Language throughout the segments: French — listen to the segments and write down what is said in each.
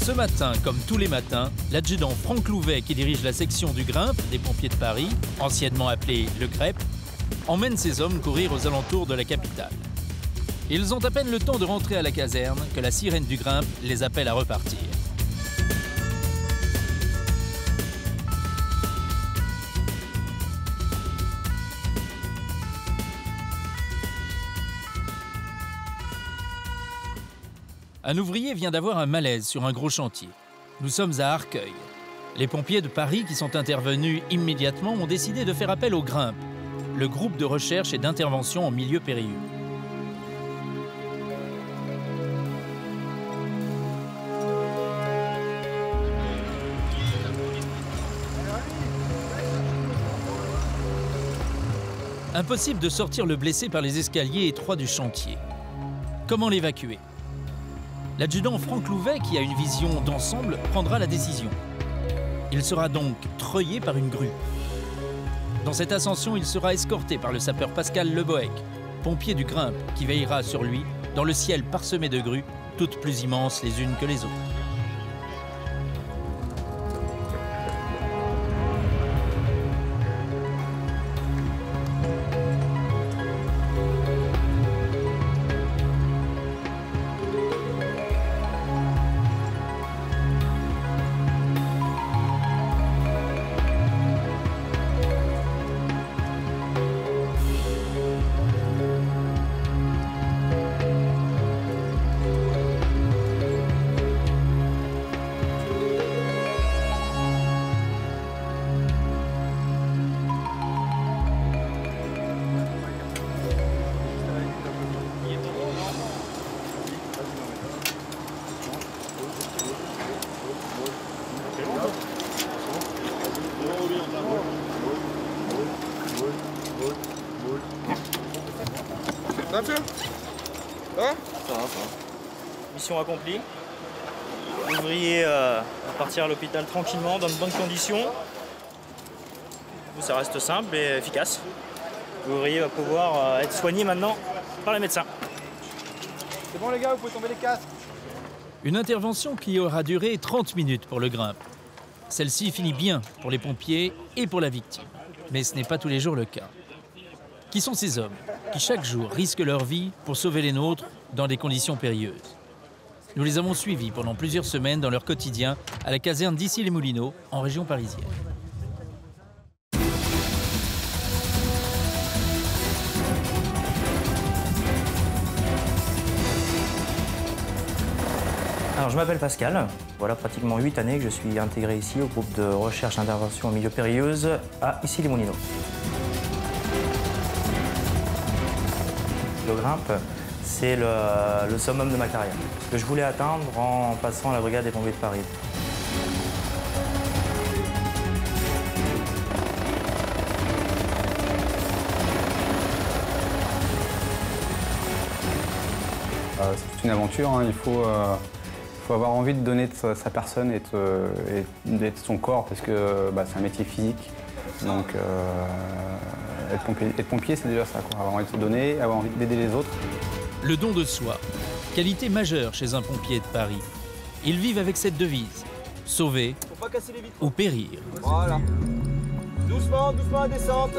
Ce matin, comme tous les matins, l'adjudant Franck Louvet, qui dirige la section du Grimpe des pompiers de Paris, anciennement appelée le GREP, emmène ses hommes courir aux alentours de la capitale. Ils ont à peine le temps de rentrer à la caserne que la sirène du Grimpe les appelle à repartir. Un ouvrier vient d'avoir un malaise sur un gros chantier. Nous sommes à Arcueil. Les pompiers de Paris qui sont intervenus immédiatement ont décidé de faire appel au Grimpe, le groupe de recherche et d'intervention en milieu périlleux. Impossible de sortir le blessé par les escaliers étroits du chantier. Comment l'évacuer ? L'adjudant Franck Louvet, qui a une vision d'ensemble, prendra la décision. Il sera donc treuillé par une grue. Dans cette ascension, il sera escorté par le sapeur Pascal Leboeck, pompier du Grimpe, qui veillera sur lui dans le ciel parsemé de grues, toutes plus immenses les unes que les autres. Ça va? Ça va. Mission accomplie. L'ouvrier va partir à l'hôpital tranquillement, dans de bonnes conditions. Ça reste simple et efficace. L'ouvrier va pouvoir être soigné maintenant par les médecins. C'est bon les gars, vous pouvez tomber les casques. Une intervention qui aura duré 30 minutes pour le Grimpe. Celle-ci finit bien pour les pompiers et pour la victime. Mais ce n'est pas tous les jours le cas. Qui sont ces hommes qui chaque jour risquent leur vie pour sauver les nôtres dans des conditions périlleuses? Nous les avons suivis pendant plusieurs semaines dans leur quotidien à la caserne d'Issy-les-Moulineaux, en région parisienne. Alors je m'appelle Pascal, voilà pratiquement 8 années que je suis intégré ici au groupe de recherche et intervention en milieu périlleuse à Issy-les-Moulineaux. Le Grimpe, c'est le summum de ma carrière, ce que je voulais atteindre en passant à la brigade des pompiers de Paris. C'est toute une aventure, hein. Il faut avoir envie de donner de sa personne et de son corps parce que c'est un métier physique. Donc être pompier, c'est déjà ça, quoi. Avoir envie de se donner, avoir envie d'aider les autres. Le don de soi, qualité majeure chez un pompier de Paris. Ils vivent avec cette devise, sauver ou périr. Voilà. Doucement, doucement, descente.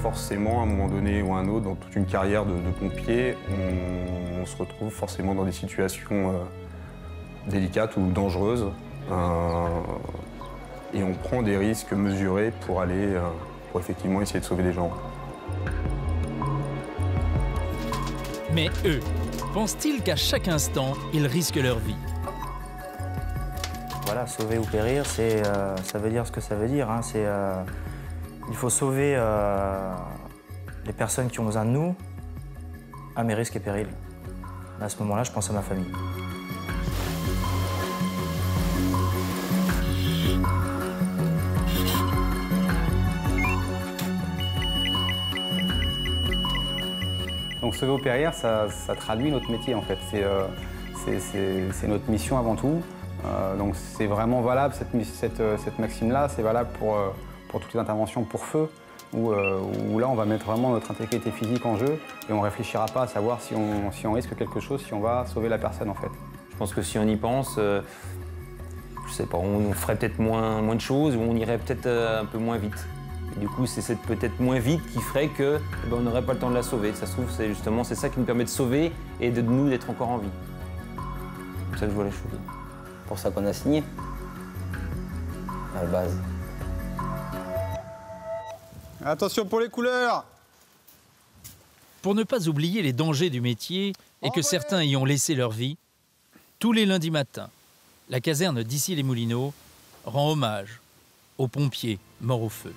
Forcément, à un moment donné ou à un autre, dans toute une carrière de pompier, on se retrouve forcément dans des situations délicates ou dangereuses. Et on prend des risques mesurés pour pour effectivement essayer de sauver des gens. Mais eux, pensent-ils qu'à chaque instant, ils risquent leur vie? Voilà, sauver ou périr, ça veut dire ce que ça veut dire, hein. Il faut sauver les personnes qui ont besoin de nous à mes risques et périls. À ce moment-là, je pense à ma famille. Donc sauver ou périr, ça traduit notre métier en fait. C'est notre mission avant tout. Donc c'est vraiment valable, cette maxime-là, c'est valable pour toutes les interventions pour feu. où là, on va mettre vraiment notre intégrité physique en jeu et on ne réfléchira pas à savoir si on risque quelque chose, si on va sauver la personne en fait. Je pense que si on y pense, je sais pas, on ferait peut-être moins de choses ou on irait peut-être un peu moins vite. Et du coup, c'est peut-être moins vite qui ferait que on n'aurait pas le temps de la sauver. Ça se trouve, c'est ça qui nous permet de sauver et de nous d'être encore en vie. Comme ça que je vois les choses. C'est pour ça qu'on a signé, à la base. Attention pour les couleurs. Pour ne pas oublier les dangers du métier et que certains y ont laissé leur vie, tous les lundis matins, la caserne d'Issy-les-Moulineaux rend hommage aux pompiers morts au feu.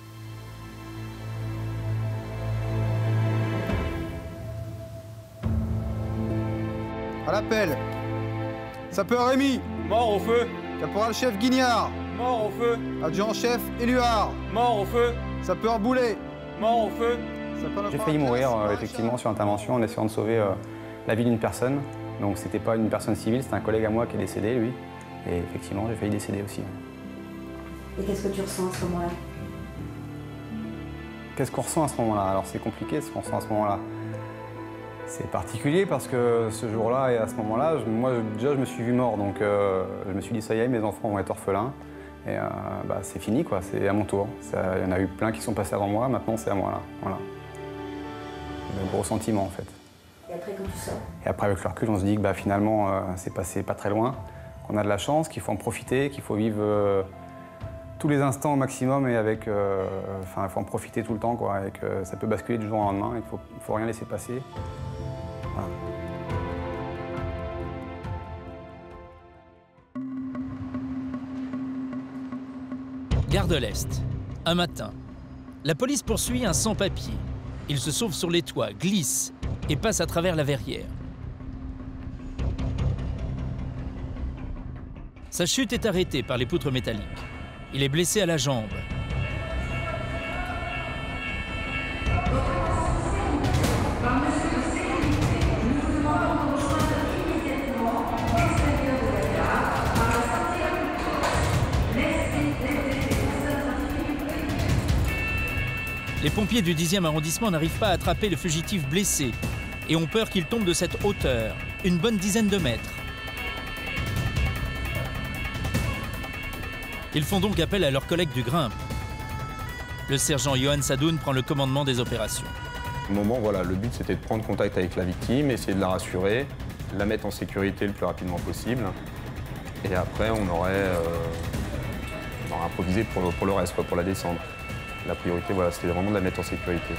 À l'appel. Sapeur Rémy. Mort au feu. Caporal-chef Guignard. Mort au feu. Adjudant-chef Éluard. Mort au feu. Sapeur Boulet. Mort au feu. J'ai failli mourir effectivement sur intervention en essayant de sauver la vie d'une personne. Donc c'était pas une personne civile, c'était un collègue à moi qui est décédé lui. Et effectivement j'ai failli décéder aussi. Et qu'est-ce que tu ressens à ce moment-là? Qu'est-ce qu'on ressent à ce moment-là? Alors c'est compliqué ce qu'on ressent à ce moment-là. C'est particulier parce que ce jour-là et à ce moment-là, moi déjà je me suis vu mort. Donc je me suis dit ça y est, mes enfants vont être orphelins. Et c'est fini quoi, c'est à mon tour. Il y en a eu plein qui sont passés avant moi, maintenant c'est à moi là. Voilà. Le gros sentiment en fait. Et après quand tu sors? Et après avec le recul, on se dit que finalement c'est passé pas très loin, qu'on a de la chance, qu'il faut en profiter, qu'il faut vivre tous les instants au maximum et avec, il faut en profiter tout le temps quoi, et que ça peut basculer du jour au lendemain et qu'il faut rien laisser passer. Voilà. Gare de l'Est. Un matin, la police poursuit un sans-papier. Il se sauve sur les toits, glisse et passe à travers la verrière. Sa chute est arrêtée par les poutres métalliques. Il est blessé à la jambe. Les pompiers du 10e arrondissement n'arrivent pas à attraper le fugitif blessé et ont peur qu'il tombe de cette hauteur, une bonne dizaine de mètres. Ils font donc appel à leurs collègues du Grimpe. Le sergent Johan Sadoun prend le commandement des opérations. Au moment, voilà, le but c'était de prendre contact avec la victime, essayer de la rassurer, la mettre en sécurité le plus rapidement possible. Et après, on aurait improvisé pour le reste, pour la descendre. La priorité, voilà, c'était vraiment de la mettre en sécurité.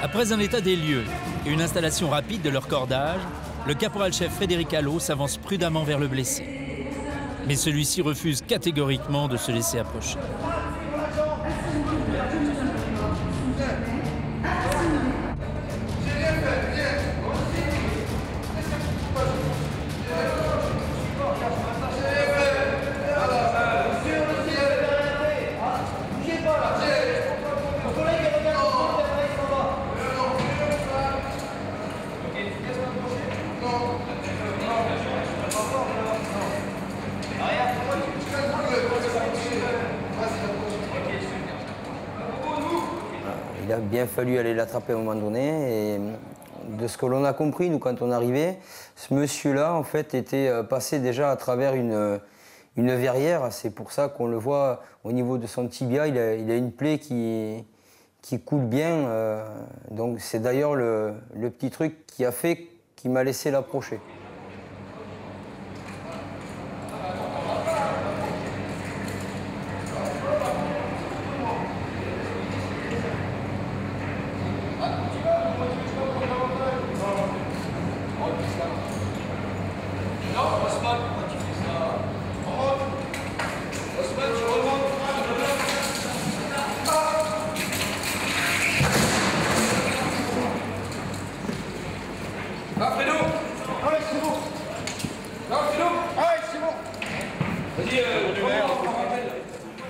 Après un état des lieux et une installation rapide de leur cordage, le caporal-chef Frédéric Allot s'avance prudemment vers le blessé. Mais celui-ci refuse catégoriquement de se laisser approcher. Il a bien fallu aller l'attraper à un moment donné. Et de ce que l'on a compris, nous, quand on arrivait, ce monsieur-là, en fait, était passé déjà à travers une verrière. C'est pour ça qu'on le voit au niveau de son tibia. Il a une plaie qui coule bien. Donc c'est d'ailleurs le petit truc qui a fait qu'il m'a laissé l'approcher.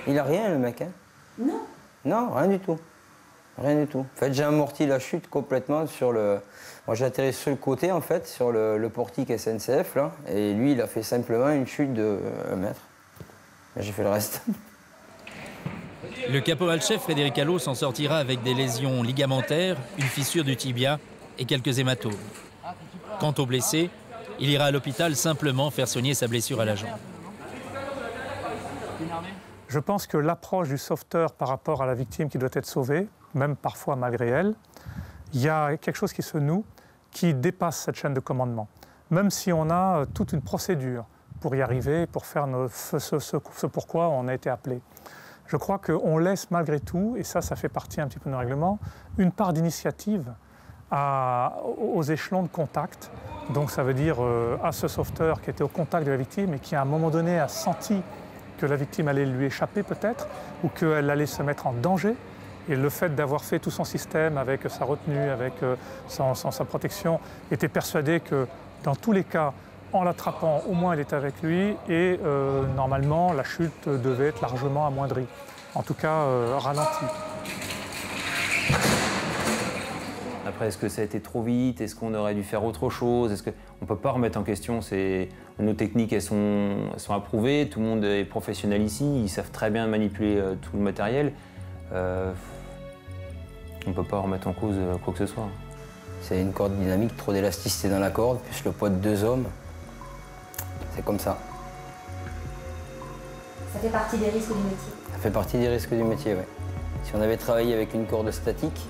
Il a rien, le mec, hein? Non. Non, rien du tout. Rien du tout. En fait, j'ai amorti la chute complètement sur le... Moi, j'ai atterri sur le côté, en fait, sur le portique SNCF, là. Et lui, il a fait simplement une chute de 1 mètre. Et j'ai fait le reste. Le caporal-chef Frédéric Allot s'en sortira avec des lésions ligamentaires, une fissure du tibia et quelques hématomes. Quant au blessé, il ira à l'hôpital simplement faire soigner sa blessure à la jambe. Je pense que l'approche du sauveteur par rapport à la victime qui doit être sauvée, même parfois malgré elle, il y a quelque chose qui se noue, qui dépasse cette chaîne de commandement. Même si on a toute une procédure pour y arriver, pour faire ce pourquoi on a été appelé. Je crois qu'on laisse malgré tout, et ça fait partie un petit peu de nos règlements, une part d'initiative aux échelons de contact. Donc ça veut dire à ce sauveteur qui était au contact de la victime et qui à un moment donné a senti que la victime allait lui échapper peut-être, ou qu'elle allait se mettre en danger. Et le fait d'avoir fait tout son système avec sa retenue, avec sa protection, était persuadé que dans tous les cas, en l'attrapant, au moins elle était avec lui et normalement la chute devait être largement amoindrie, en tout cas ralentie. Après, est-ce que ça a été trop vite? Est-ce qu'on aurait dû faire autre chose? On ne peut pas remettre en question. Nos techniques, elles sont approuvées. Tout le monde est professionnel ici. Ils savent très bien manipuler tout le matériel. On ne peut pas remettre en cause quoi que ce soit. C'est une corde dynamique, trop d'élasticité dans la corde, plus le poids de 2 hommes. C'est comme ça. Ça fait partie des risques du métier. Ça fait partie des risques du métier, oui. Si on avait travaillé avec une corde statique,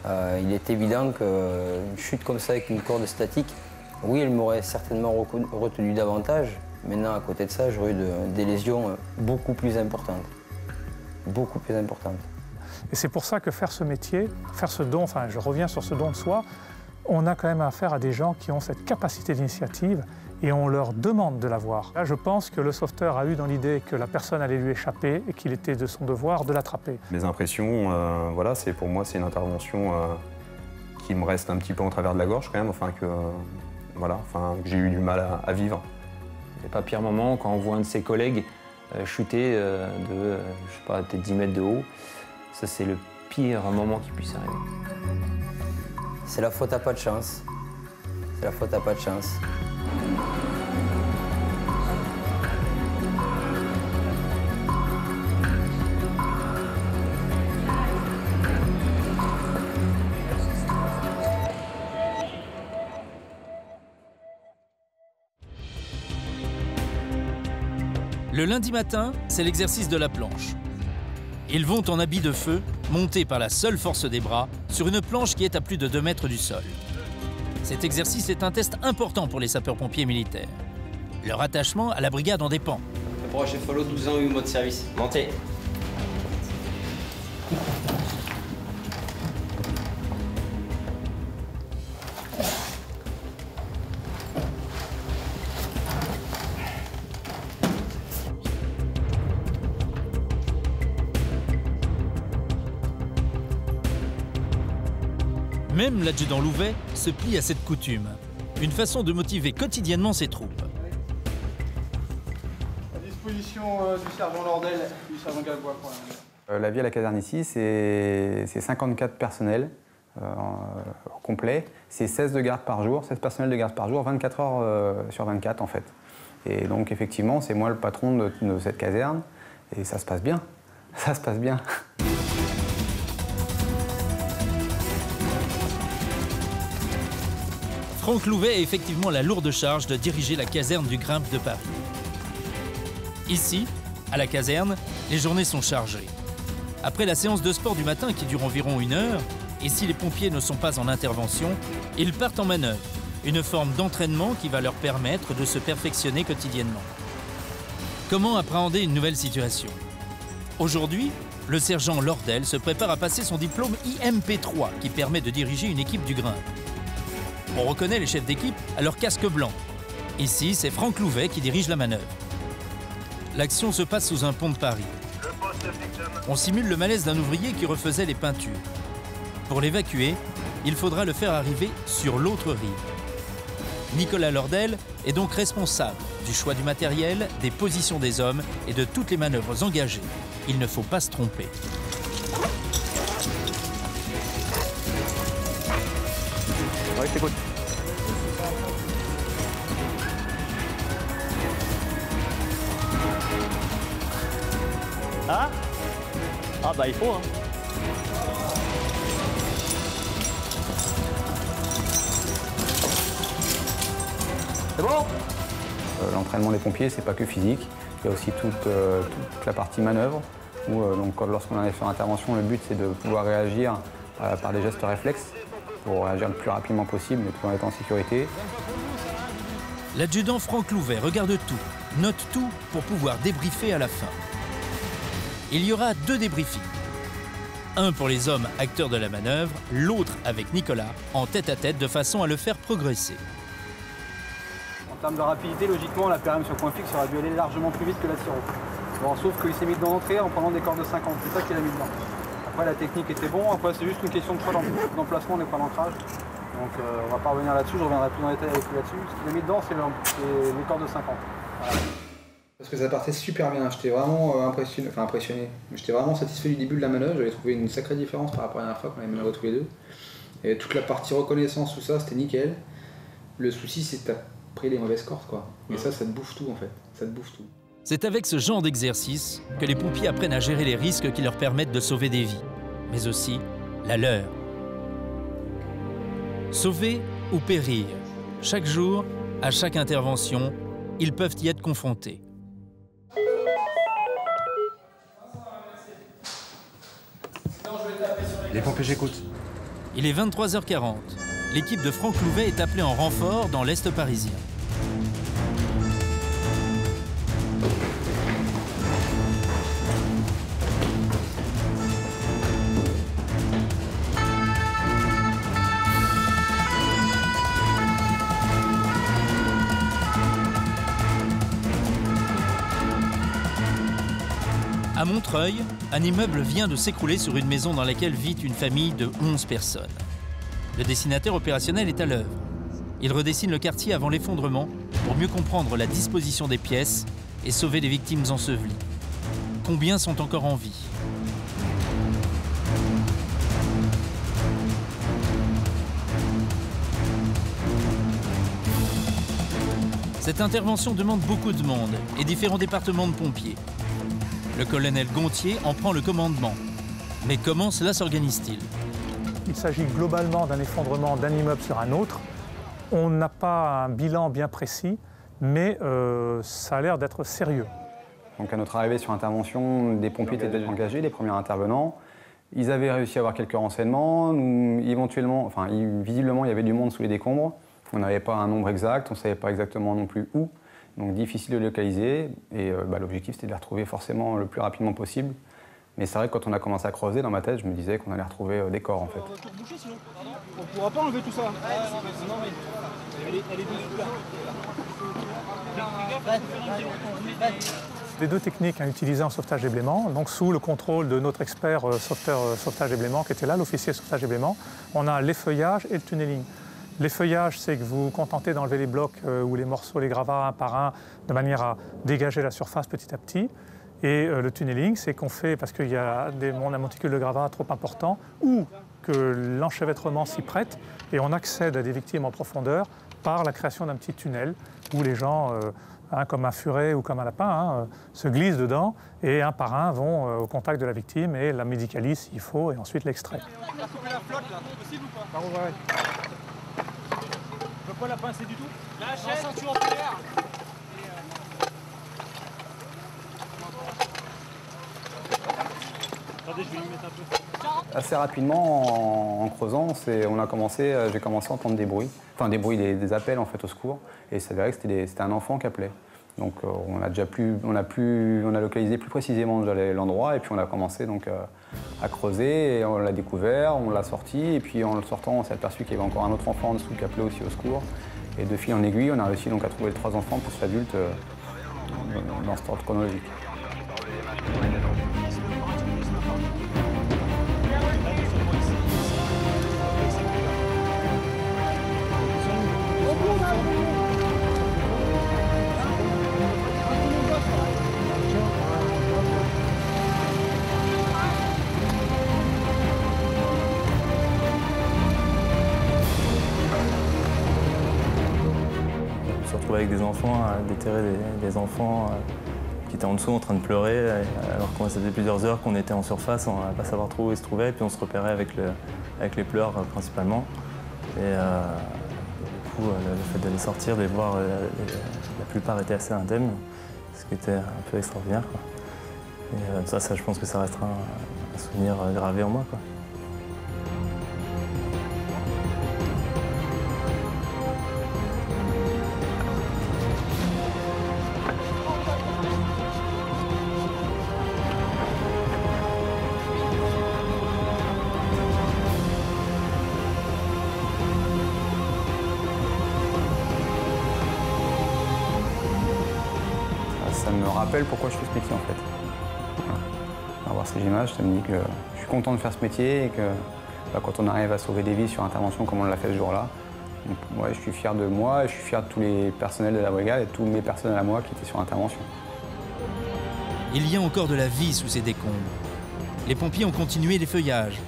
il est évident qu'une chute comme ça avec une corde statique, oui, elle m'aurait certainement retenu davantage. Maintenant, à côté de ça, j'aurais eu des lésions beaucoup plus importantes. Beaucoup plus importantes. Et c'est pour ça que faire ce métier, faire ce don, enfin je reviens sur ce don de soi, on a quand même affaire à des gens qui ont cette capacité d'initiative et on leur demande de l'avoir. Là, je pense que le sauveteur a eu dans l'idée que la personne allait lui échapper et qu'il était de son devoir de l'attraper. Mes impressions, voilà, pour moi, c'est une intervention qui me reste un petit peu en travers de la gorge quand même, que j'ai eu du mal à vivre. Il n'y a pas pire moment quand on voit un de ses collègues chuter de, je sais pas, peut-être 10 mètres de haut. Ça, c'est le pire moment qui puisse arriver. C'est la faute à pas de chance. C'est la faute à pas de chance. Le lundi matin, c'est l'exercice de la planche. Ils vont en habit de feu, montés par la seule force des bras, sur une planche qui est à plus de 2 mètres du sol. Cet exercice est un test important pour les sapeurs-pompiers militaires. Leur attachement à la brigade en dépend. Approche follow 12 ans 8 mois de service. Montez. Même l'adjudant Louvet se plie à cette coutume. Une façon de motiver quotidiennement ses troupes. À disposition du sergent Lordel, du sergent Galbois. La vie à la caserne ici, c'est 54 personnels complets. C'est 16 de garde par jour, 16 personnels de garde par jour, 24 heures sur 24 en fait. Et donc effectivement, c'est moi le patron de cette caserne et ça se passe bien. Ça se passe bien. Franck Louvet a effectivement la lourde charge de diriger la caserne du Grimpe de Paris. Ici, à la caserne, les journées sont chargées. Après la séance de sport du matin qui dure environ 1 heure, et si les pompiers ne sont pas en intervention, ils partent en manœuvre, une forme d'entraînement qui va leur permettre de se perfectionner quotidiennement. Comment appréhender une nouvelle situation? Aujourd'hui, le sergent Lordel se prépare à passer son diplôme IMP3 qui permet de diriger une équipe du Grimpe. On reconnaît les chefs d'équipe à leur casque blanc. Ici, c'est Franck Louvet qui dirige la manœuvre. L'action se passe sous un pont de Paris. On simule le malaise d'un ouvrier qui refaisait les peintures. Pour l'évacuer, il faudra le faire arriver sur l'autre rive. Nicolas Lordel est donc responsable du choix du matériel, des positions des hommes et de toutes les manœuvres engagées. Il ne faut pas se tromper. Ouais, je t'écoute. Ah bah il faut hein. C'est bon. L'entraînement des pompiers, c'est pas que physique, il y a aussi toute la partie manœuvre, où lorsqu'on arrive sur intervention, le but c'est de pouvoir réagir par des gestes réflexes, pour réagir le plus rapidement possible, mais tout en étant en sécurité. L'adjudant Franck Louvet regarde tout, note tout pour pouvoir débriefer à la fin. Il y aura 2 débriefings. Un pour les hommes acteurs de la manœuvre, l'autre avec Nicolas, en tête-à-tête de façon à le faire progresser. En termes de rapidité, logiquement, la PRM sur point fixe aurait dû aller largement plus vite que la Tiro. Bon, sauf qu'il s'est mis dedans d'entrée en prenant des cordes de 50, c'est ça qu'il a mis dedans. Après, la technique était bon, après c'est juste une question de choix d'emplacement des points d'ancrage. Donc on va pas revenir là-dessus, je reviendrai plus dans les détails avec lui là-dessus. Ce qu'il a mis dedans, c'est les cordes de 50. Voilà. Parce que ça partait super bien, j'étais vraiment impressionné. J'étais vraiment satisfait du début de la manœuvre, j'avais trouvé une sacrée différence par rapport à la dernière fois qu'on avait manœuvré tous les deux. Et toute la partie reconnaissance, tout ça, c'était nickel. Le souci, c'est que t'as pris les mauvaises cordes, quoi. Et ça te bouffe tout, en fait. Ça te bouffe tout. C'est avec ce genre d'exercice que les pompiers apprennent à gérer les risques qui leur permettent de sauver des vies, mais aussi la leur. Sauver ou périr, chaque jour, à chaque intervention, ils peuvent y être confrontés. Les pompiers, j'écoute. Il est 23h40. L'équipe de Franck Louvet est appelée en renfort dans l'Est parisien. À Montreuil, un immeuble vient de s'écrouler sur une maison dans laquelle vit une famille de 11 personnes. Le dessinateur opérationnel est à l'œuvre. Il redessine le quartier avant l'effondrement pour mieux comprendre la disposition des pièces et sauver les victimes ensevelies. Combien sont encore en vie? Cette intervention demande beaucoup de monde et différents départements de pompiers. Le colonel Gontier en prend le commandement. Mais comment cela s'organise-t-il? Il s'agit globalement d'un effondrement d'un immeuble sur un autre. On n'a pas un bilan bien précis, mais ça a l'air d'être sérieux. Donc à notre arrivée sur intervention, des pompiers étaient déjà engagés, les premiers intervenants. Ils avaient réussi à avoir quelques renseignements. Visiblement, il y avait du monde sous les décombres. On n'avait pas un nombre exact, on ne savait pas exactement non plus où. Donc difficile de localiser. Et l'objectif, c'était de les retrouver forcément le plus rapidement possible. Mais c'est vrai que quand on a commencé à creuser, dans ma tête, je me disais qu'on allait retrouver des corps, en fait. On ne pourra pas enlever tout ça. Non, mais elle est dessus, là. Les 2 techniques à utiliser en sauvetage et blaiement, donc sous le contrôle de notre expert sauvetage et blaiement qui était là, l'officier sauvetage et blaiement, on a l'effeuillage et le tunneling. L'effeuillage, c'est que vous vous contentez d'enlever les blocs ou les morceaux, les gravats un par un, de manière à dégager la surface petit à petit. Et le tunneling, c'est qu'on fait, parce qu'il y a un monticule de gravats trop important, ou que l'enchevêtrement s'y prête, et on accède à des victimes en profondeur par la création d'un petit tunnel, où les gens, comme un furet ou comme un lapin, se glissent dedans, et un par un vont au contact de la victime, et la médicalisent s'il faut, et ensuite l'extrait. On a coupé la flotte, là, c'est possible ou pas? Ouais. On peut pas la pincer du tout? La ceinture oculaire. Attendez, je vais lui mettre un peu. Assez rapidement, en creusant, j'ai commencé à entendre des bruits, des appels en fait au secours, et il s'avérait que c'était un enfant qui appelait. Donc on a localisé plus précisément l'endroit, et puis on a commencé donc à creuser, et on l'a découvert, on l'a sorti, et puis en le sortant, on s'est aperçu qu'il y avait encore un autre enfant en dessous qui appelait aussi au secours. Et de fil en aiguille, on a réussi donc à trouver les 3 enfants plus l'adulte dans cet ordre chronologique. retrouvait avec des enfants, à déterrer des enfants qui étaient en dessous en train de pleurer, alors qu'on ça faisait plusieurs heures qu'on était en surface, on ne pas savoir trop où ils se trouvaient, et puis on se repérait avec les pleurs principalement. Et du coup, le fait d'aller sortir, de les voir, la plupart étaient assez indemnes, ce qui était un peu extraordinaire, quoi. Et ça, je pense que ça restera un souvenir gravé en moi, quoi. Ça me rappelle pourquoi je fais ce métier en fait. Voilà. Avoir ces images, ça me dit que je suis content de faire ce métier et que quand on arrive à sauver des vies sur intervention comme on l'a fait ce jour-là, ouais, je suis fier de moi et je suis fier de tous les personnels de la brigade et de tous mes personnels à moi qui étaient sur intervention. Il y a encore de la vie sous ces décombres. Les pompiers ont continué les feuillages,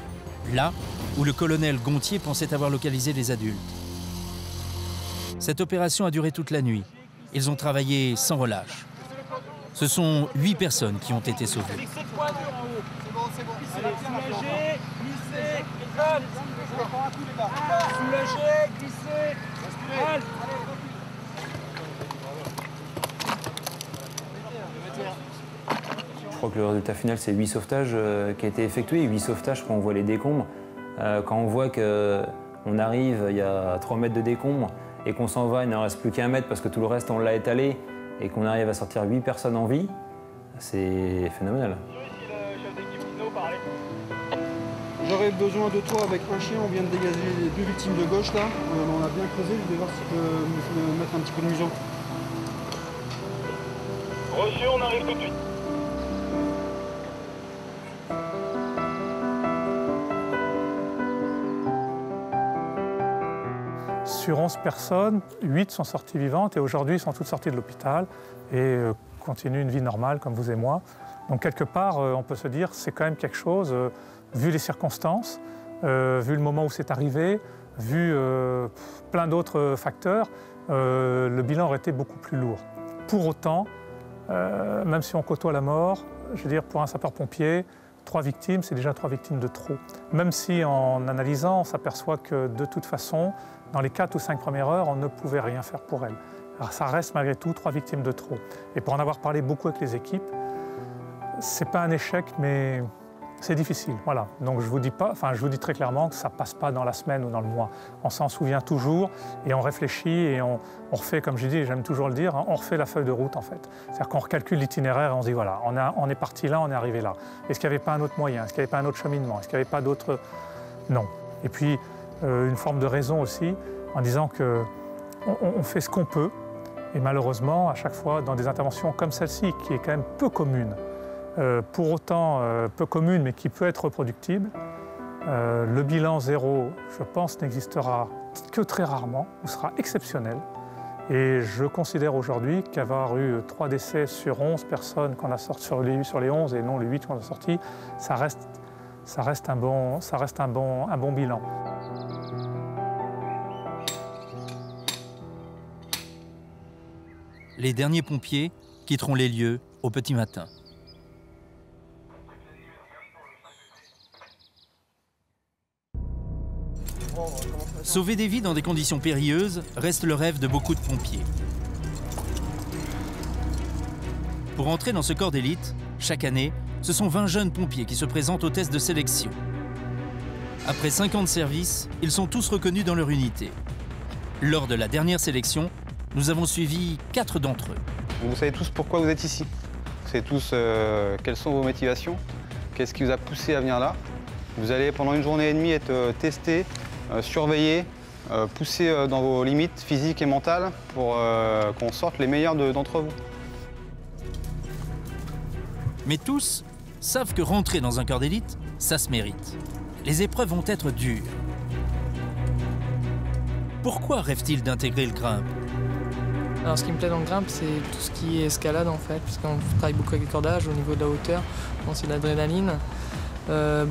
là où le colonel Gontier pensait avoir localisé les adultes. Cette opération a duré toute la nuit. Ils ont travaillé sans relâche. Ce sont 8 personnes qui ont été sauvées. Je crois que le résultat final, c'est 8 sauvetages qui a été effectué. 8 sauvetages quand on voit les décombres. Quand on voit qu'on arrive, il y a 3 mètres de décombres et qu'on s'en va, il n'en reste plus qu'1 mètre parce que tout le reste, on l'a étalé. Et qu'on arrive à sortir 8 personnes en vie, c'est phénoménal. J'aurais besoin de toi avec un chien, on vient de dégager les 2 victimes de gauche là. On a bien creusé, je vais voir si tu peux me mettre un petit peu de museau. Reçu, on arrive tout de suite. Sur 11 personnes, 8 sont sorties vivantes et aujourd'hui sont toutes sorties de l'hôpital et continuent une vie normale comme vous et moi. Donc quelque part, on peut se dire que c'est quand même quelque chose, vu les circonstances, vu le moment où c'est arrivé, vu plein d'autres facteurs, le bilan aurait été beaucoup plus lourd. Pour autant, même si on côtoie la mort, je veux dire, pour un sapeur-pompier, 3 victimes, c'est déjà 3 victimes de trop. Même si en analysant, on s'aperçoit que de toute façon, dans les 4 ou 5 premières heures, on ne pouvait rien faire pour elles. Alors ça reste malgré tout 3 victimes de trop. Et pour en avoir parlé beaucoup avec les équipes, c'est pas un échec, mais c'est difficile. Voilà. Donc je vous dis très clairement que ça passe pas dans la semaine ou dans le mois. On s'en souvient toujours et on réfléchit et on refait, comme je dis, j'aime toujours le dire, hein, on refait la feuille de route en fait. C'est-à-dire qu'on recalcule l'itinéraire et on se dit voilà, on est parti là, on est arrivé là. Est-ce qu'il n'y avait pas un autre moyen? Est-ce qu'il n'y avait pas un autre cheminement? Est-ce qu'il n'y avait pas d'autres... Non. Et puis une forme de raison aussi, en disant qu'on fait ce qu'on peut. Et malheureusement, à chaque fois, dans des interventions comme celle-ci, qui est quand même peu commune, pour autant peu commune, mais qui peut être reproductible, le bilan 0, je pense, n'existera que très rarement, ou sera exceptionnel. Et je considère aujourd'hui qu'avoir eu 3 décès sur 11 personnes qu'on a sorti sur les 11 et non les 8 qu'on a sortis, ça reste un bon bilan. Les derniers pompiers quitteront les lieux au petit matin. Sauver des vies dans des conditions périlleuses reste le rêve de beaucoup de pompiers. Pour entrer dans ce corps d'élite, chaque année, ce sont 20 jeunes pompiers qui se présentent aux tests de sélection. Après 5 ans de service, ils sont tous reconnus dans leur unité. Lors de la dernière sélection, nous avons suivi 4 d'entre eux. Vous savez tous pourquoi vous êtes ici. Vous savez tous quelles sont vos motivations, qu'est-ce qui vous a poussé à venir là. Vous allez pendant une journée et demie être testé, surveillé, poussé dans vos limites physiques et mentales pour qu'on sorte les meilleurs d'entre vous. Mais tous savent que rentrer dans un corps d'élite, ça se mérite. Les épreuves vont être dures. Pourquoi rêvent-ils d'intégrer le grimpe? Alors ce qui me plaît dans le grimpe, c'est tout ce qui est escalade en fait, puisqu'on travaille beaucoup avec le cordage au niveau de la hauteur, c'est de l'adrénaline,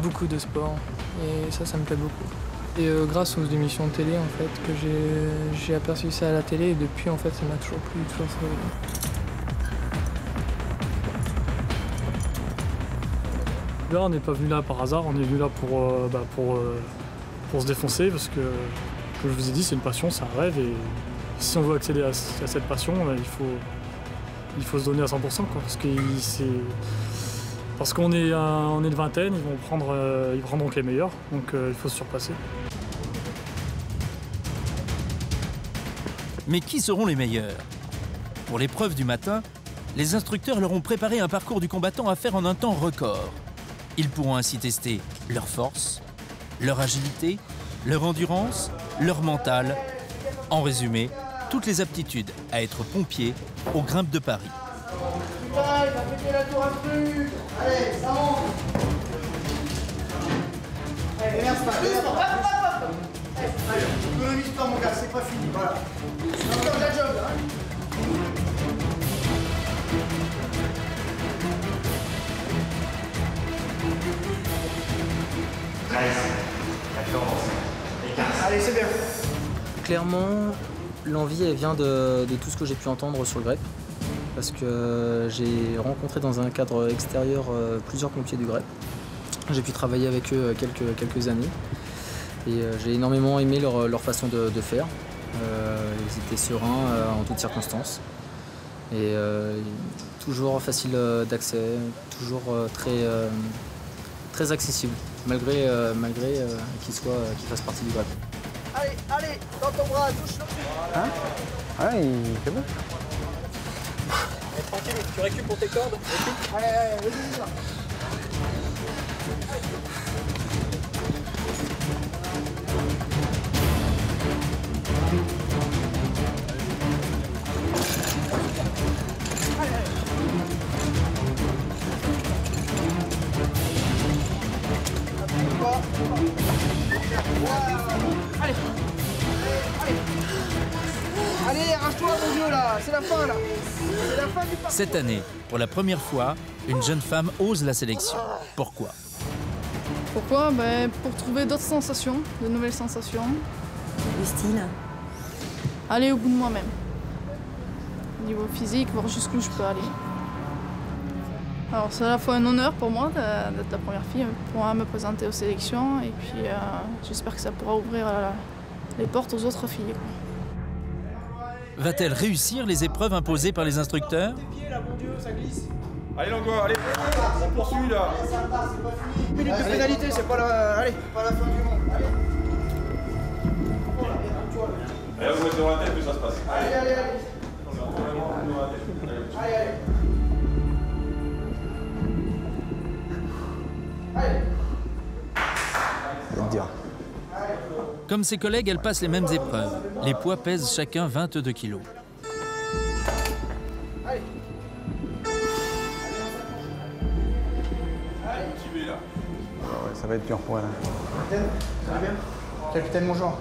beaucoup de sport, et ça me plaît beaucoup. Et grâce aux émissions de télé, en fait, que j'ai aperçu ça à la télé et depuis, en fait, ça m'a toujours plu, toujours sauvé. Là, on n'est pas venu là par hasard, on est venu là pour se défoncer parce que, comme je vous ai dit, c'est une passion, c'est un rêve et si on veut accéder à cette passion, il faut se donner à 100%, quoi, parce qu'on est une vingtaine, ils prendront que les meilleurs, donc il faut se surpasser. Mais qui seront les meilleurs? Pour l'épreuve du matin, les instructeurs leur ont préparé un parcours du combattant à faire en un temps record. Ils pourront ainsi tester leur force, leur agilité, leur endurance, leur mental. En résumé, toutes les aptitudes à être pompier aux grimpes de Paris. Allez, va péter la tour un peu. Allez, ça monte. Allez, merci pas. Allez, économise pas mon gars, c'est pas fini, voilà. C'est comme la job là. 13, 14 et 15. Allez, c'est bien. Clairement, l'envie elle vient de tout ce que j'ai pu entendre sur le GREP. Parce que j'ai rencontré dans un cadre extérieur plusieurs pompiers du GREP. J'ai pu travailler avec eux quelques années. Et j'ai énormément aimé leur façon de faire. Ils étaient sereins en toutes circonstances. Et toujours facile d'accès, toujours très accessible, malgré qu'ils fassent partie du GREP. Allez, dans ton bras, touche-le. Hein? Ah, il fait bon. Tranquille, tu récupères pour tes cordes. Allez, vas-y. Allez. Allez, arrache-toi mon vieux là, c'est la fin là. C'est la fin du parcours. Cette année, pour la première fois, une jeune femme ose la sélection. Pourquoi? Pourquoi? Pour trouver d'autres sensations, de nouvelles sensations. Le style. Aller au bout de moi-même. Niveau physique, voir jusqu'où je peux aller. Alors c'est à la fois un honneur pour moi d'être la première fille pour me présenter aux sélections et puis j'espère que ça pourra ouvrir les portes aux autres filles. Va-t-elle réussir les épreuves imposées par les instructeurs? Allez Langlois, allez, on poursuit là. Une minute de pénalité, c'est pas la... Allez, pas la fin du monde. Allez. Et là vous êtes dans la tête, plus ça se passe. Allez. Allez. Comme ses collègues, elle passe les mêmes épreuves. Les poids pèsent chacun 22 kilos. Ouais, ça va être dur pour elle. Capitaine, ça va bien? Capitaine, mon genre.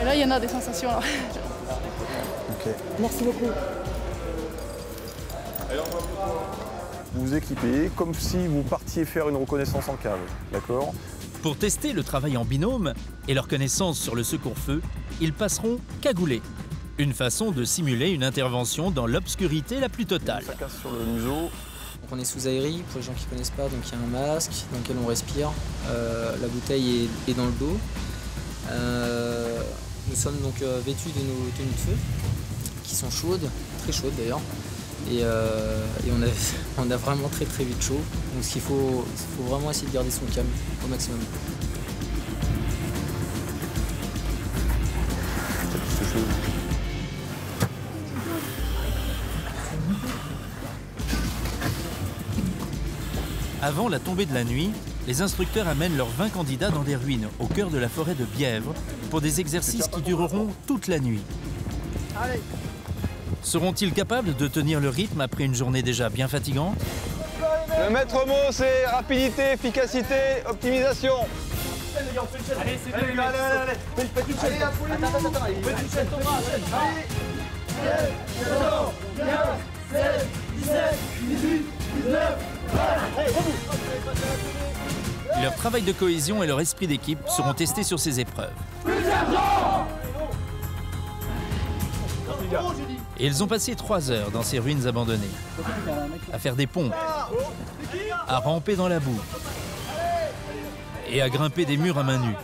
Et là, il y en a des sensations. Là. Ok. Merci beaucoup. Vous vous équipez comme si vous partiez faire une reconnaissance en cave, d'accord? Pour tester le travail en binôme et leur connaissance sur le secours-feu, ils passeront cagoulés. Une façon de simuler une intervention dans l'obscurité la plus totale. Ça casse sur le museau. Donc on est sous aérie, pour les gens qui ne connaissent pas, donc il y a un masque dans lequel on respire. La bouteille est dans le dos. Nous sommes donc vêtus de nos tenues de feu, qui sont chaudes, très chaudes d'ailleurs. Et on a vraiment très vite chaud. Donc il faut vraiment essayer de garder son calme au maximum. Avant la tombée de la nuit, les instructeurs amènent leurs 20 candidats dans des ruines au cœur de la forêt de Bièvre pour des exercices qui dureront toute la nuit. Allez. Seront-ils capables de tenir le rythme après une journée déjà bien fatigante? Le maître mot, c'est rapidité, efficacité, optimisation. chaîne, les gars, on fait une chaîne. Allez, c'est allez, bien, allez, allez, allez. Faites une chaîne. Allez, attends, faites une chaîne, Thomas. 13, 14, 15, 16, 17, 18, 19, 20. Allez, rebouche. Leur travail de cohésion et leur esprit d'équipe seront testés sur ces épreuves. Et ils ont passé 3 heures dans ces ruines abandonnées, à faire des pompes, à ramper dans la boue et à grimper des murs à main nue.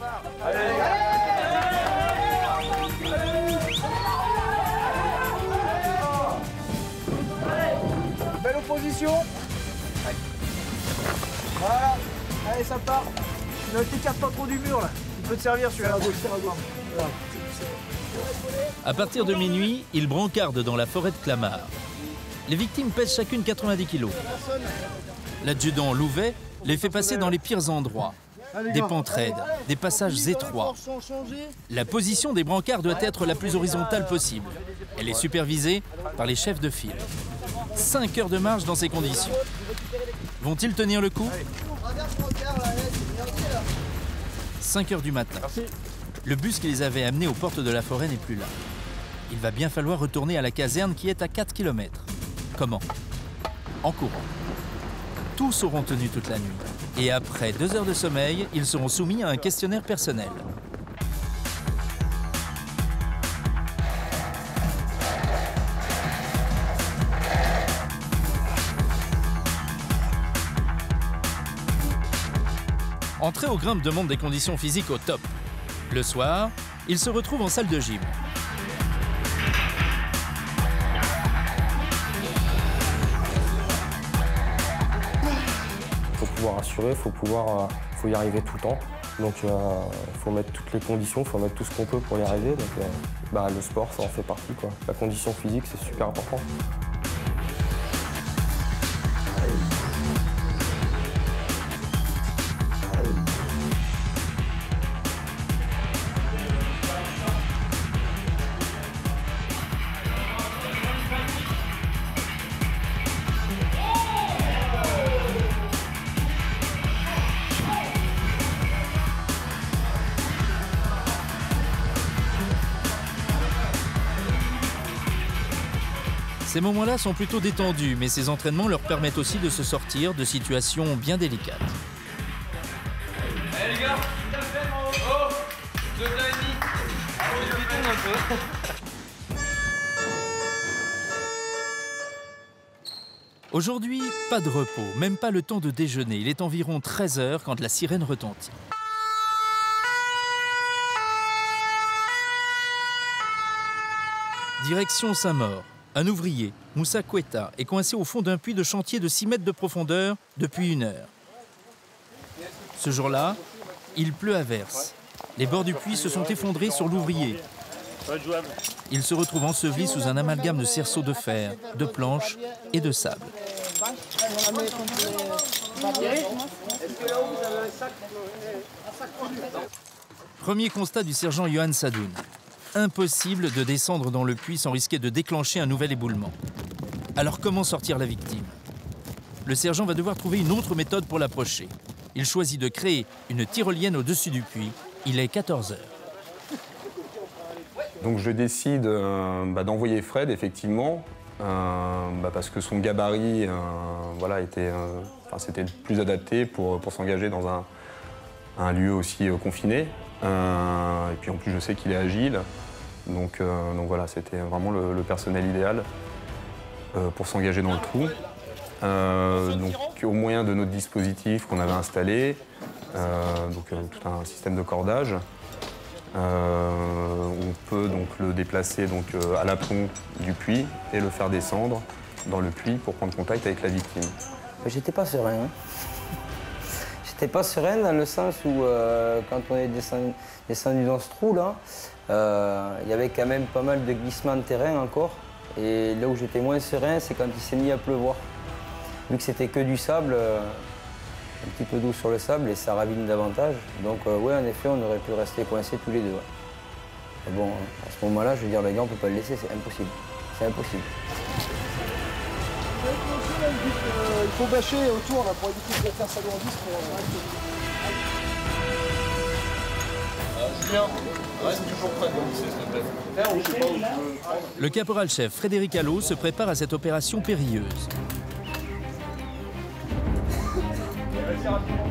Belle opposition. Voilà. Allez, ça part. Ne t'écarte pas trop du mur là. Il peut te servir celui-là. Voilà. À partir de minuit, ils brancardent dans la forêt de Clamart. Les victimes pèsent chacune 90 kilos. L'adjudant Louvet les fait passer dans les pires endroits. Des pentes raides, des passages étroits. La position des brancards doit être la plus horizontale possible. Elle est supervisée par les chefs de file. 5 heures de marche dans ces conditions. Vont-ils tenir le coup? 5 heures du matin. Le bus qui les avait amenés aux portes de la forêt n'est plus là. Il va bien falloir retourner à la caserne qui est à 4 km. Comment? En courant. Tous auront tenu toute la nuit. Et après 2 heures de sommeil, ils seront soumis à un questionnaire personnel. Entrer au grimpe demande des conditions physiques au top. Le soir, ils se retrouvent en salle de gym. Il faut pouvoir assurer, il faut y arriver tout le temps. Donc il faut mettre toutes les conditions, il faut mettre tout ce qu'on peut pour y arriver. Donc, le sport, ça en fait partie, quoi. La condition physique, c'est super important. Ces moments-là sont plutôt détendus, mais ces entraînements leur permettent aussi de se sortir de situations bien délicates. Allez les gars, oh, 2 heures et demie. On se détend un peu. Aujourd'hui, pas de repos, même pas le temps de déjeuner. Il est environ 13 heures quand la sirène retentit. Direction Saint-Maur. Un ouvrier, Moussa Koueta, est coincé au fond d'un puits de chantier de 6 mètres de profondeur depuis 1 heure. Ce jour-là, il pleut à verse. Les bords du puits se sont effondrés sur l'ouvrier. Il se retrouve enseveli sous un amalgame de cerceaux de fer, de planches et de sable. Premier constat du sergent Johan Sadoun. Impossible de descendre dans le puits sans risquer de déclencher un nouvel éboulement. Alors comment sortir la victime? Le sergent va devoir trouver une autre méthode pour l'approcher. Il choisit de créer une tyrolienne au-dessus du puits. Il est 14 heures. Donc je décide d'envoyer Fred, effectivement, parce que son gabarit c'était le plus adapté pour s'engager dans un lieu aussi confiné. Et puis en plus, je sais qu'il est agile. Donc voilà, c'était vraiment le personnel idéal pour s'engager dans le trou. Donc au moyen de notre dispositif qu'on avait installé, tout un système de cordage, on peut donc le déplacer à l'aplomb du puits et le faire descendre dans le puits pour prendre contact avec la victime. J'étais pas serein. J'étais pas serein dans le sens où quand on est descendu dans ce trou-là, il y avait quand même pas mal de glissements de terrain encore. Et là où j'étais moins serein, c'est quand il s'est mis à pleuvoir. Vu que c'était que du sable, un petit peu d'eau sur le sable et ça ravine davantage. Donc oui, en effet, on aurait pu rester coincés tous les deux. Ouais. Bon, à ce moment-là, je veux dire, les gars, on peut pas le laisser, c'est impossible. C'est impossible. Il faut bâcher autour là, pour éviter de faire ça dans le disque. Bien. Reste toujours près de s'il te plaît. On sait pas où je veux prendre. Le caporal-chef Frédéric Allot se prépare à cette opération périlleuse. Vas-y, rapidement.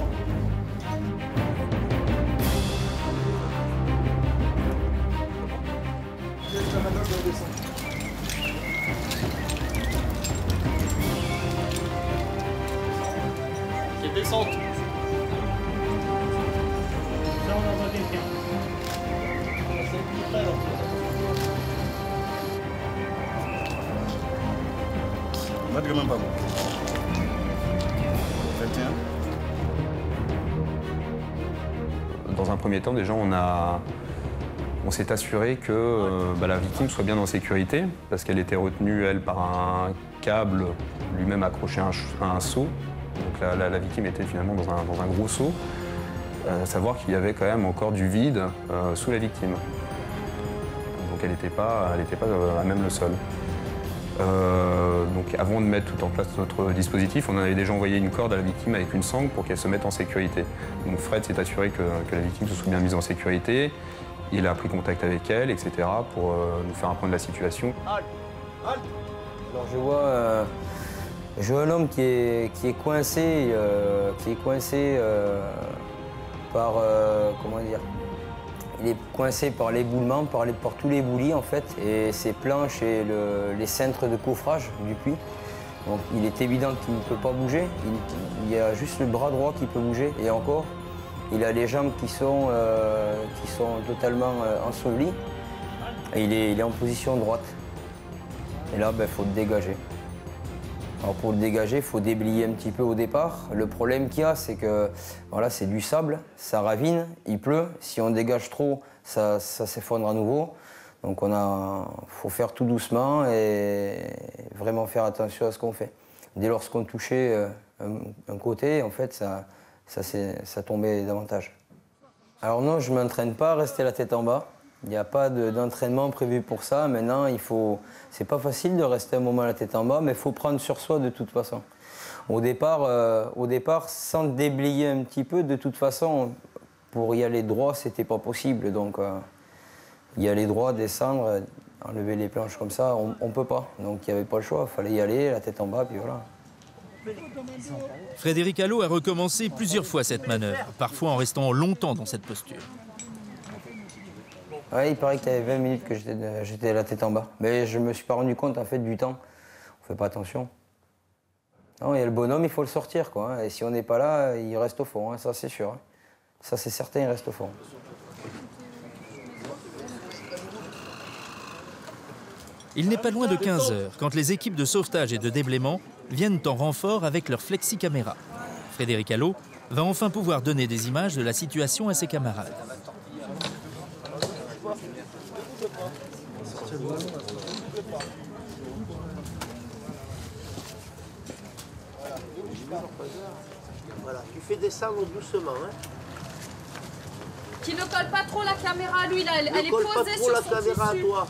La manœuvre de descente. C'est descente. Là, on envoie quelqu'un. On va de gamin pas bon. 21. Dans un premier temps, déjà, on s'est assuré que la victime soit bien en sécurité, parce qu'elle était retenue, elle, par un câble lui-même accroché à un seau. Donc la victime était finalement dans un gros seau. À savoir qu'il y avait quand même encore du vide sous la victime. Donc elle n'était pas à même le sol. Donc avant de mettre tout en place notre dispositif, on avait déjà envoyé une corde à la victime avec une sangle pour qu'elle se mette en sécurité. Donc Fred s'est assuré que la victime se soit bien mise en sécurité. Il a pris contact avec elle, etc. pour nous faire un point de la situation. Alors je vois un homme qui est coincé, par, comment dire, il est coincé par l'éboulement, par tous les boulis en fait, et ses planches et les cintres de coffrage du puits. Donc il est évident qu'il ne peut pas bouger, il y a juste le bras droit qui peut bouger, et encore, il a les jambes qui sont totalement ensevelies, et il est en position droite. Et là, il faut le dégager. Alors pour le dégager, il faut déblayer un petit peu au départ. Le problème qu'il y a, c'est que voilà, c'est du sable, ça ravine, il pleut. Si on dégage trop, ça s'effondre à nouveau. Donc faut faire tout doucement et vraiment faire attention à ce qu'on fait. Dès lors qu'on touchait un côté, en fait, ça tombait davantage. Alors non, je ne m'entraîne pas à rester la tête en bas. Il n'y a pas d'entraînement prévu pour ça. Maintenant, c'est pas facile de rester un moment la tête en bas, mais il faut prendre sur soi de toute façon. Au départ, sans déblayer un petit peu, de toute façon, pour y aller droit, c'était pas possible. Donc, y aller droit, descendre, enlever les planches comme ça, on peut pas. Donc, il n'y avait pas le choix. Il fallait y aller, la tête en bas, puis voilà. Frédéric Allot a recommencé plusieurs fois cette manœuvre, parfois en restant longtemps dans cette posture. Ouais, il paraît que tu avais 20 minutes que j'étais la tête en bas. Mais je me suis pas rendu compte en fait du temps. On fait pas attention. Non, il y a le bonhomme, il faut le sortir, quoi. Et si on n'est pas là, il reste au fond, hein, ça c'est sûr. Ça c'est certain, il reste au fond. Il n'est pas loin de 15 h quand les équipes de sauvetage et de déblaiement viennent en renfort avec leur flexi-caméra. Frédéric Allot va enfin pouvoir donner des images de la situation à ses camarades. Voilà, tu fais descendre doucement. Hein. Qui ne colle pas trop la caméra, lui, là, elle est posée sur son tissu. Ne colle pas trop la caméra à toi.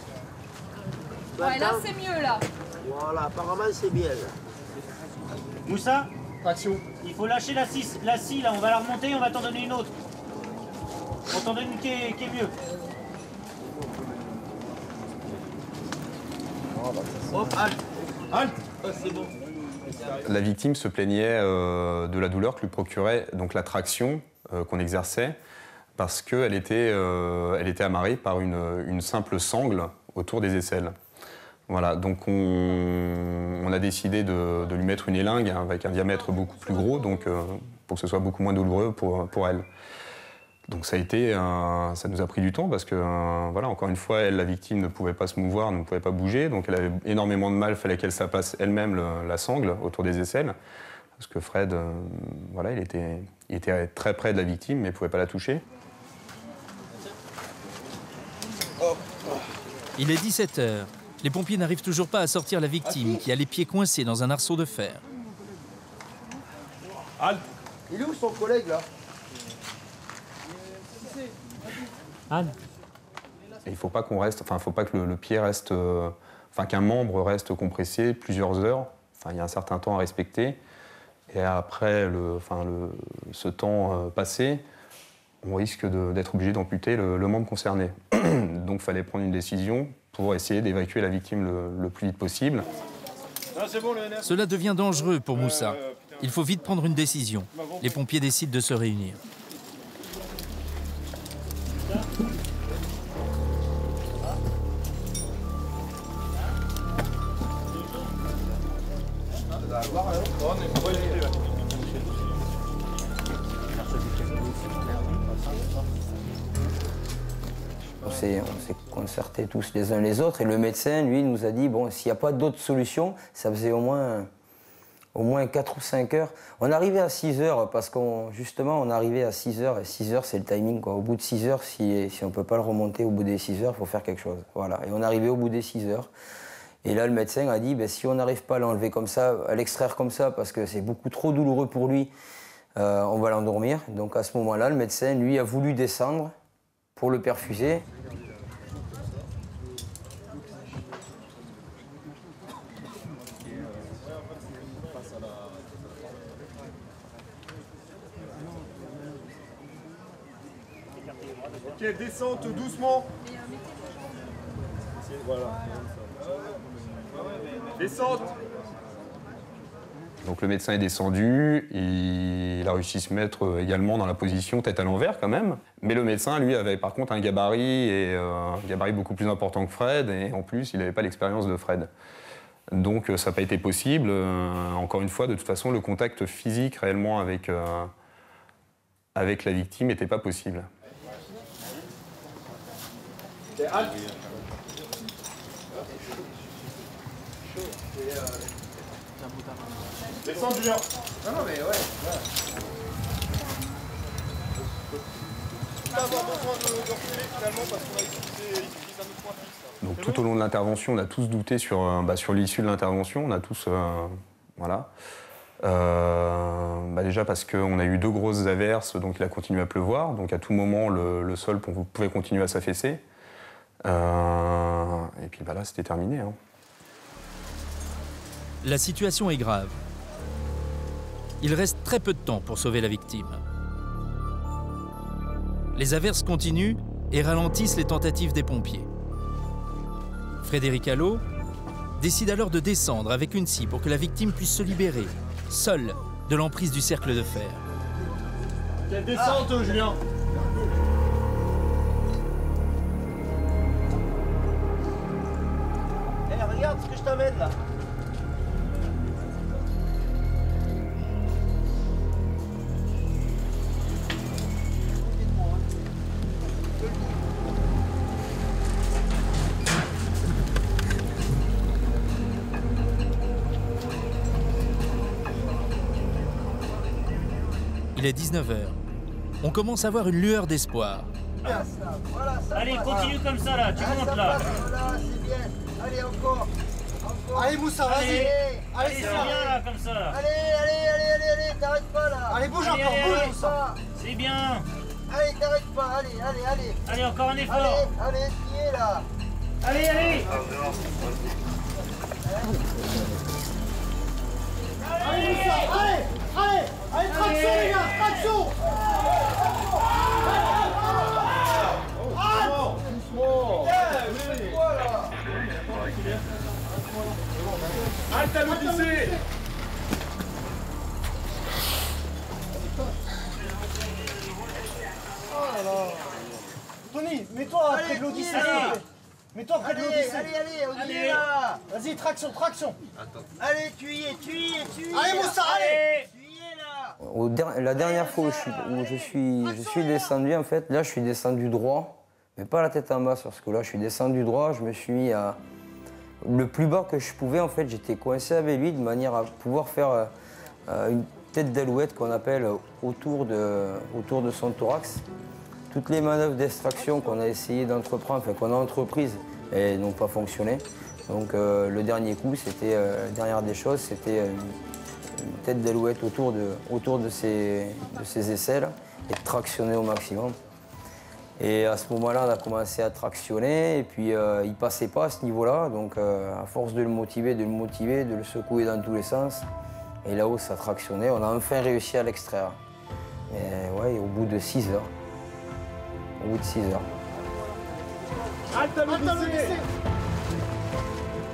Ouais, là c'est mieux, là. Voilà, apparemment c'est bien, là. Moussa, action. Il faut lâcher la scie, là, on va la remonter, on va t'en donner une autre. On t'en donne une qui est mieux. Hop, halte. Halte. Oh, c'est bon. La victime se plaignait de la douleur que lui procurait donc la traction qu'on exerçait parce qu'elle était amarrée par une simple sangle autour des aisselles. Voilà, donc on a décidé de lui mettre une élingue avec un diamètre beaucoup plus gros, donc, pour que ce soit beaucoup moins douloureux pour elle. Donc ça nous a pris du temps parce que, voilà, encore une fois, la victime ne pouvait pas se mouvoir, ne pouvait pas bouger, donc elle avait énormément de mal, il fallait qu'elle s'apasse elle-même la sangle autour des aisselles, parce que Fred, voilà, il était très près de la victime, mais il ne pouvait pas la toucher. Il est 17 h. Les pompiers n'arrivent toujours pas à sortir la victime, qui a les pieds coincés dans un arceau de fer. Il est où son collègue, là? Anne. Et il ne faut pas qu'on reste, enfin, il ne faut pas que le pied reste, qu'un membre reste compressé plusieurs heures. Enfin, il y a un certain temps à respecter. Et après ce temps passé, on risque d'être obligé d'amputer le membre concerné. Donc il fallait prendre une décision pour essayer d'évacuer la victime le plus vite possible. Cela devient dangereux pour Moussa. Il faut vite prendre une décision. Les pompiers décident de se réunir. On s'est concertés tous les uns les autres et le médecin, lui, nous a dit, bon, s'il n'y a pas d'autre solution, ça faisait au moins 4 ou 5 heures. On arrivait à 6 heures parce justement, on arrivait à 6 heures et 6 heures, c'est le timing, quoi. Au bout de 6 heures, si on ne peut pas le remonter au bout des 6 heures, il faut faire quelque chose. Voilà. Et on arrivait au bout des 6 heures. Et là, le médecin a dit, ben, si on n'arrive pas à l'enlever comme ça, à l'extraire comme ça, parce que c'est beaucoup trop douloureux pour lui, on va l'endormir. Donc à ce moment-là, le médecin, lui, a voulu descendre pour le perfuser. Ok, descente doucement. Voilà. Descente. Donc le médecin est descendu, il a réussi à se mettre également dans la position tête à l'envers quand même. Mais le médecin, lui, avait par contre un gabarit beaucoup plus important que Fred, et en plus, il n'avait pas l'expérience de Fred. Donc ça n'a pas été possible. Encore une fois, de toute façon, le contact physique réellement avec la victime n'était pas possible. Descends, Julien. Non, mais ouais. On va avoir besoin de reculer finalement parce qu'on a utilisé un autre point fixe. Donc tout au long de l'intervention, on a tous douté sur l'issue de l'intervention. On a tous... voilà. Déjà parce qu'on a eu 2 grosses averses, donc il a continué à pleuvoir. Donc à tout moment, le sol pouvait continuer à s'affaisser. Et puis là, c'était terminé. Hein. La situation est grave. Il reste très peu de temps pour sauver la victime. Les averses continuent et ralentissent les tentatives des pompiers. Frédéric Allot décide alors de descendre avec une scie pour que la victime puisse se libérer, seule, de l'emprise du cercle de fer. Quelle descente, Julien. Regarde ce que je t'amène là. Il est 19h. On commence à voir une lueur d'espoir. Allez, continue comme ça là, tu montes là. Voilà, c'est bien. Allez, encore. Allez, Moussa, vas-y. Allez, c'est bien là, comme ça. Allez, t'arrêtes pas là. Allez, bouge encore, bouge Moussa. C'est bien. Allez, t'arrêtes pas, allez. Allez, encore un effort. Allez, qui est là. Allez. Allez, Moussa, allez, traction les gars, traction. Halte à l'Odyssée. Tony, mets-toi près de l'Odyssée. Mets-toi près de l'Odyssée. Allez, là. Vas-y, traction. Allez, tu y es. Allez, Moussa, allez. La dernière fois où je suis descendu, en fait, là je suis descendu droit, mais pas la tête en bas, parce que là je suis descendu droit, je me suis mis à... Le plus bas que je pouvais, en fait, j'étais coincé avec lui de manière à pouvoir faire une tête d'alouette qu'on appelle autour de son thorax. Toutes les manœuvres d'extraction qu'on a essayé d'entreprendre, enfin qu'on a entreprises, elles n'ont pas fonctionné. Donc le dernier coup, c'était, la dernière des choses, c'était une tête d'alouette autour de ses aisselles et de tractionner au maximum. Et à ce moment-là, on a commencé à tractionner et puis il passait pas à ce niveau-là. Donc à force de le motiver, de le secouer dans tous les sens, et là-haut ça tractionnait, on a enfin réussi à l'extraire. Et ouais, au bout de 6 heures. au bout de 6 heures.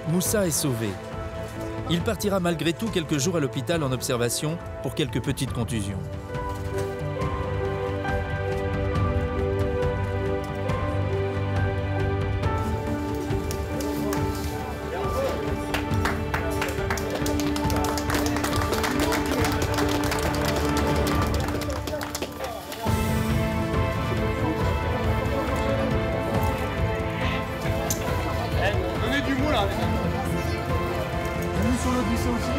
Moussa est sauvé. Il partira malgré tout quelques jours à l'hôpital en observation pour quelques petites contusions. Donnez du mou là. Lui sur le glissé aussi.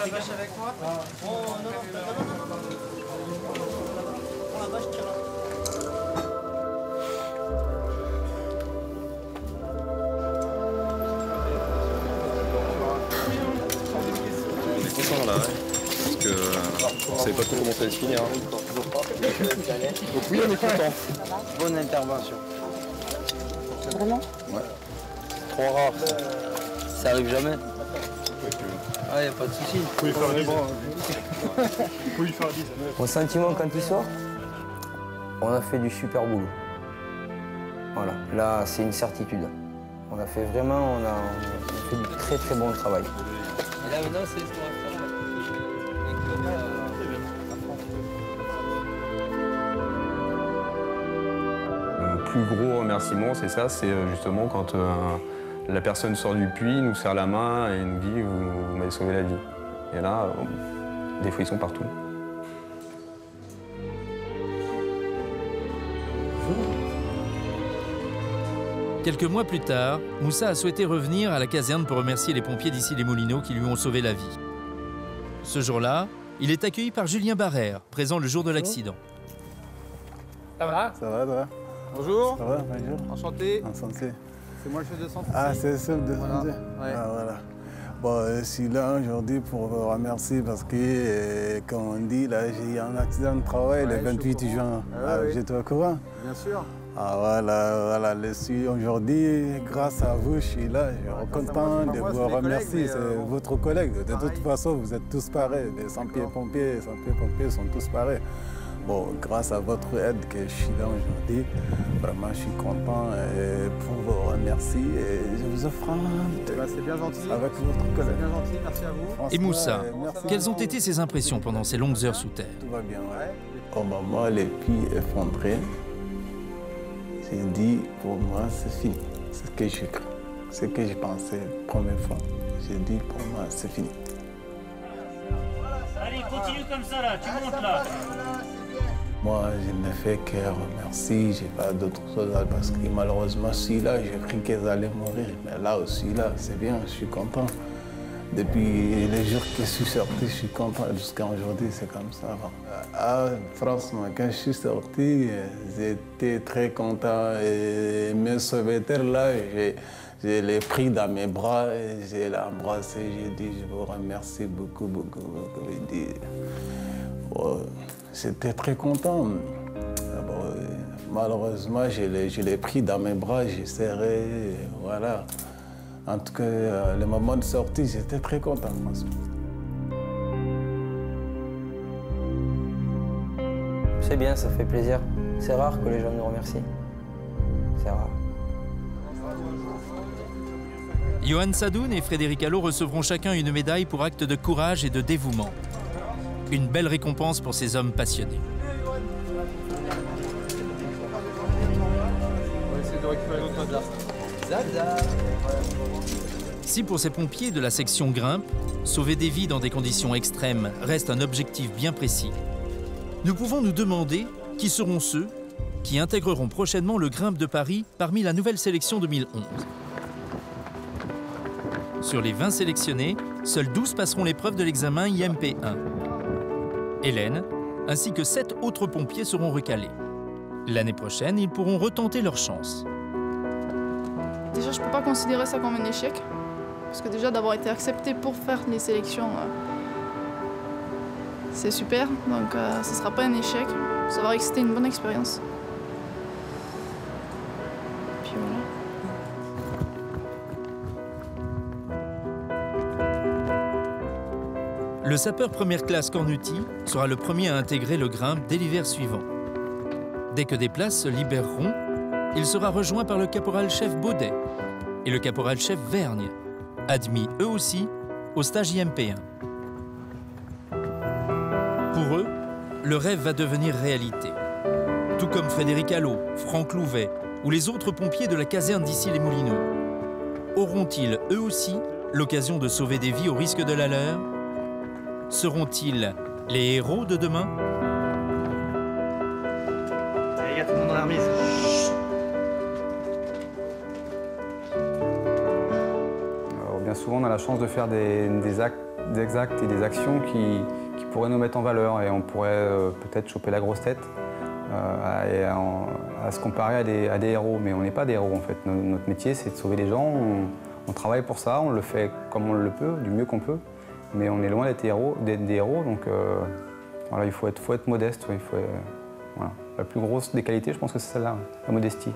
Dégage avec moi. Oh non, non. Prends la vache, tire-la. On est content là, parce que on savait pas trop comment ça allait se finir. Donc oui, on est content. Bonne intervention. Vraiment? Ouais. Trop rare. Ça arrive jamais. Ah, y a pas de souci. Faut lui faire 10 Faut lui faire 10. Mon sentiment quand il sort, on a fait du super boulot. Voilà, là c'est une certitude. On a fait vraiment, on a fait du très très bon travail. Et là maintenant c'est ce qu'on va faire. Le plus gros remerciement, c'est ça, c'est justement quand la personne sort du puits, nous serre la main et nous dit « vous m'avez sauvé la vie ». Et là, des frissons partout. Quelques mois plus tard, Moussa a souhaité revenir à la caserne pour remercier les pompiers d'Issy-les-Moulineaux qui lui ont sauvé la vie. Ce jour-là, il est accueilli par Julien Barrère, présent le jour de l'accident. Ça va? Ça va, toi? Bonjour. Ça va, bonjour. Enchanté. Enchanté. C'est moi le chef de centre. Ah, ici. c'est le chef de Voilà. santé. Ouais. Ah, voilà. Bon, je suis là aujourd'hui pour vous remercier parce que, comme on dit, là, j'ai eu un accident de travail le 28 juin. Ah, oui. J'étais au courant? Bien sûr. Ah voilà, je suis aujourd'hui, grâce à vous, je suis là. Je suis content de vous remercier. C'est votre collègue. De toute façon, vous êtes tous pareils. Les sans-pieds-pompiers sont tous pareils. Bon, grâce à votre aide que je suis là aujourd'hui, vraiment, je suis content pour vous remercier. Et je vous offre un c'est bien gentil. Avec votre collègue. C'est bien gentil, merci à vous. Et Moussa, quelles ont été ses impressions pendant ces longues heures sous terre? Tout va bien, ouais. Au moment les pieds effondrés, j'ai dit, pour moi, c'est fini. C'est ce que j'ai cru. Ce que j'ai pensé la première fois. J'ai dit, pour moi, c'est fini. Allez, continue comme ça là, tu montes là. Moi, je ne fais que remercier, je n'ai pas d'autre chose parce que malheureusement, celui-là, j'ai cru qu'ils allaient mourir. Mais là aussi, là, c'est bien, je suis content. Depuis les jours que je suis sorti, je suis content. Jusqu'à aujourd'hui, c'est comme ça. Ah, franchement, quand je suis sorti, j'étais très content. Et mes sauveteurs, là, je l'ai pris dans mes bras, je l'ai embrassé, j'ai dit, je vous remercie beaucoup, beaucoup, beaucoup. J'ai dit, oh, j'étais très content. Bon, malheureusement, je l'ai pris dans mes bras, j'ai serré, voilà. En tout cas, le moment de sortie, j'étais très content, franchement. C'est bien, ça fait plaisir. C'est rare que les gens nous remercient. C'est rare. Johan Sadoun et Frédéric Allot recevront chacun une médaille pour acte de courage et de dévouement. Une belle récompense pour ces hommes passionnés. On va essayer de récupérer notre place. Si pour ces pompiers de la section Grimpe, sauver des vies dans des conditions extrêmes reste un objectif bien précis, nous pouvons nous demander qui seront ceux qui intégreront prochainement le Grimpe de Paris parmi la nouvelle sélection 2011. Sur les 20 sélectionnés, seuls 12 passeront l'épreuve de l'examen IMP1. Hélène, ainsi que 7 autres pompiers seront recalés. L'année prochaine, ils pourront retenter leur chance. Déjà, je peux pas considérer ça comme un échec. Parce que déjà d'avoir été accepté pour faire les sélections, c'est super, donc ce ne sera pas un échec. C'est vrai que c'était une bonne expérience. Puis voilà. Le sapeur première classe Cornuty sera le premier à intégrer le Grimpe dès l'hiver suivant. Dès que des places se libéreront, il sera rejoint par le caporal-chef Baudet et le caporal-chef Vergne, admis eux aussi au stage IMP1. Pour eux, le rêve va devenir réalité. Tout comme Frédéric Allot, Franck Louvet ou les autres pompiers de la caserne d'Issy-les-Moulineaux. Auront-ils eux aussi l'occasion de sauver des vies au risque de la leur? Seront-ils les héros de demain? Allez, les gars, tout le monde dans la remise. Bien souvent, on a la chance de faire des actes et des actions qui pourraient nous mettre en valeur et on pourrait peut-être choper la grosse tête à se comparer à des héros. Mais on n'est pas des héros en fait. Notre métier, c'est de sauver les gens. On travaille pour ça, on le fait comme on le peut, du mieux qu'on peut. Mais on est loin d'être des héros, donc voilà, il faut être modeste. Il faut, voilà. La plus grosse des qualités, je pense que c'est celle-là, la modestie.